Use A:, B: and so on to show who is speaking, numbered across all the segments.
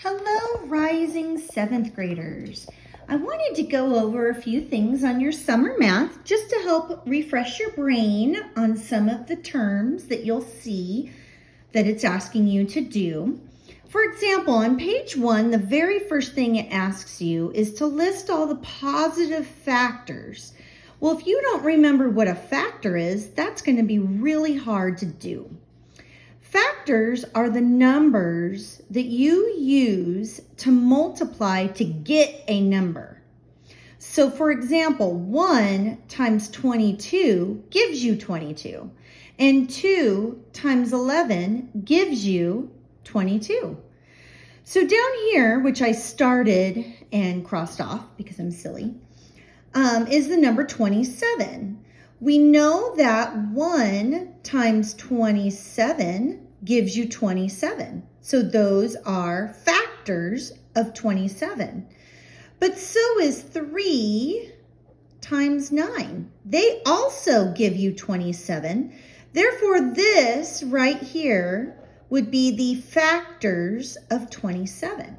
A: Hello, rising 7th graders. I wanted to go over a few things on your summer math just to help refresh your brain on some of the terms that you'll see that it's asking you to do. For example, on page 1, the very first thing it asks you is to list all the positive factors. Well, if you don't remember what a factor is, that's going to be really hard to do. Factors are the numbers that you use to multiply to get a number. So for example, 1 times 22 gives you 22, and 2 times 11 gives you 22. So down here, which I started and crossed off because I'm silly, is the number 27. We know that 1 times 27 gives you 27. So those are factors of 27. But so is 3 times 9. They also give you 27. Therefore, this right here would be the factors of 27.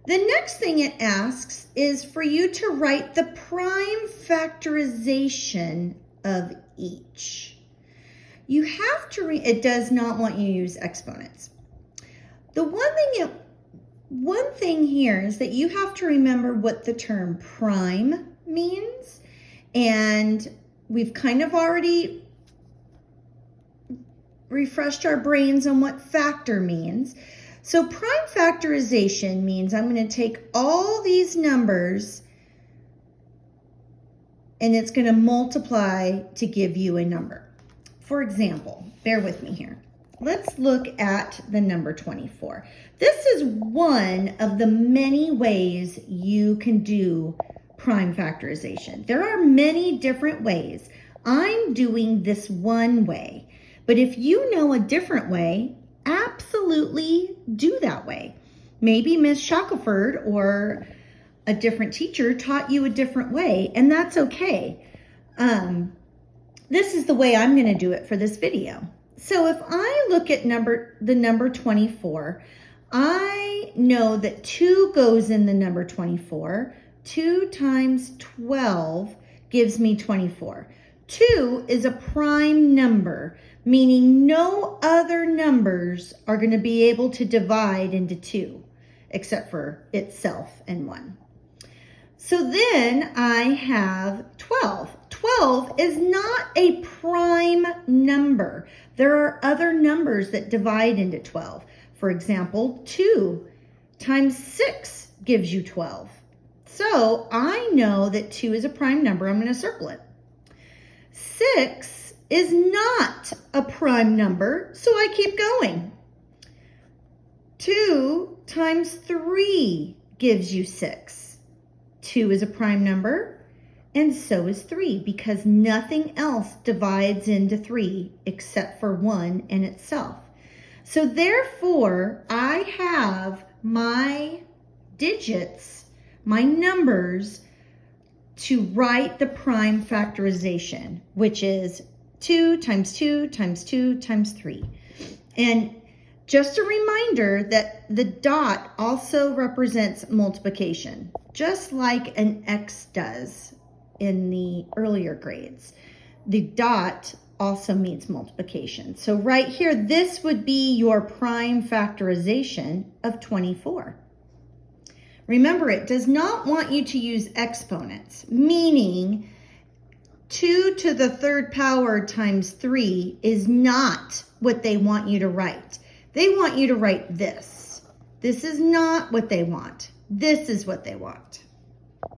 A: The next thing it asks is for you to write the prime factorization of each. You have to, it does not want you to use exponents. The one thing here is that you have to remember what the term prime means, and we've kind of already refreshed our brains on what factor means. So prime factorization means I'm going to take all these numbers and it's going to multiply to give you a number. For example, bear with me here. Let's look at the number 24. This is one of the many ways you can do prime factorization. There are many different ways. I'm doing this one way, but if you know a different way, absolutely do that way. Maybe Miss Shackelford or a different teacher taught you a different way, and that's okay. This is the way I'm going to do it for this video. So if I look at the number 24, I know that 2 goes in the number 24. 2 times 12 gives me 24. 2 is a prime number, meaning no other numbers are going to be able to divide into 2, except for itself and 1. So then I have 12. 12 is not a prime number. There are other numbers that divide into 12. For example, 2 times 6 gives you 12. So I know that 2 is a prime number. I'm going to circle it. 6 is not a prime number, so I keep going. 2 times 3 gives you 6. 2 is a prime number, and so is 3, because nothing else divides into 3 except for 1 and itself. So therefore, I have my digits, my numbers, to write the prime factorization, which is 2 times 2 times 2 times 3. And just a reminder that the dot also represents multiplication, just like an X does in the earlier grades. The dot also means multiplication. So right here, this would be your prime factorization of 24. Remember, it does not want you to use exponents, meaning 2 to the 3rd power times 3 is not what they want you to write. They want you to write this. This is not what they want. This is what they want.